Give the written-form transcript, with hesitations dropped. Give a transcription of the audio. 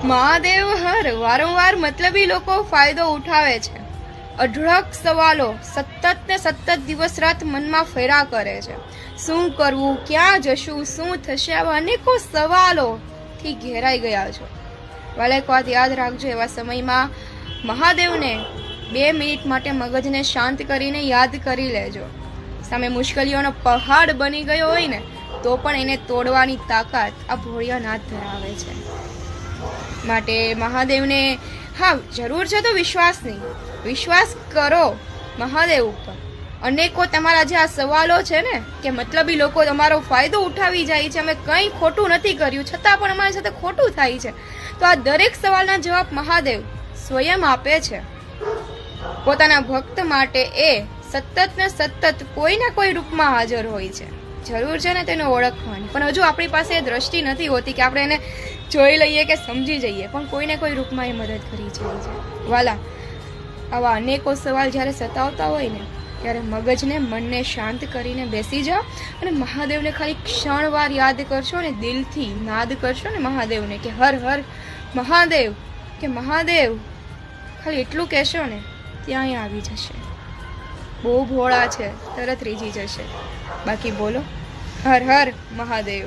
મહાદેવ હર વારંવાર મતલબી લોકો ફાયદો ઉઠાવે છે. અઢળક સવાલો સતત ને સતત દિવસ રાત મનમાં ફેરા કરે છે. શું કરવું, ક્યાં જશું, શું થશે, આવા અનેકો સવાલોથી ઘેરાઈ ગયા છો. વાલે એક વાત યાદ રાખજો, એવા સમયમાં મહાદેવને 2 મિનિટ માટે મગજને શાંત કરીને યાદ કરી લેજો. સામે મુશ્કેલીઓનો પહાડ બની ગયો હોય ને તો પણ એને તોડવાની તાકાત આ ભોળિયાનાથ ધરાવે છે. માટે મહાદેવને હા જરૂર છે તો વિશ્વાસની, વિશ્વાસ કરો મહાદેવ ઉપર. અનેકો તમારા જે આ સવાલો છે ને કે મતલબી લોકો તમારો ફાયદો ઉઠાવી જાય છે, અમે કંઈ ખોટું નથી કર્યું છતાં પણ અમારી સાથે ખોટું થાય છે, તો આ દરેક સવાલના જવાબ મહાદેવ સ્વયં આપે છે. પોતાના ભક્ત માટે એ સતત ને સતત કોઈ ના કોઈ રૂપમાં હાજર હોય છે. જરૂર છે ને તેને ઓળખવાની, પણ હજુ આપણી પાસે એ દ્રષ્ટિ નથી હોતી કે આપણે એને જોઈ લઈએ કે સમજી જઈએ, પણ કોઈને કોઈ રૂપમાં એ મદદ કરી જાય છે. વાલા, આવા અનેકો સવાલ જ્યારે સતાવતા હોય ને ત્યારે મગજને, મનને શાંત કરીને બેસી જાઓ અને મહાદેવને ખાલી ક્ષણવાર યાદ કરશો અને દિલથી નાદ કરશો ને મહાદેવને કે હર હર મહાદેવ, કે મહાદેવ ખાલી એટલું કહેશો ને ત્યાં આવી જશે. બહુ ભોળા છે, તરત રીઝી જશે. બાકી બોલો હર હર મહાદેવ.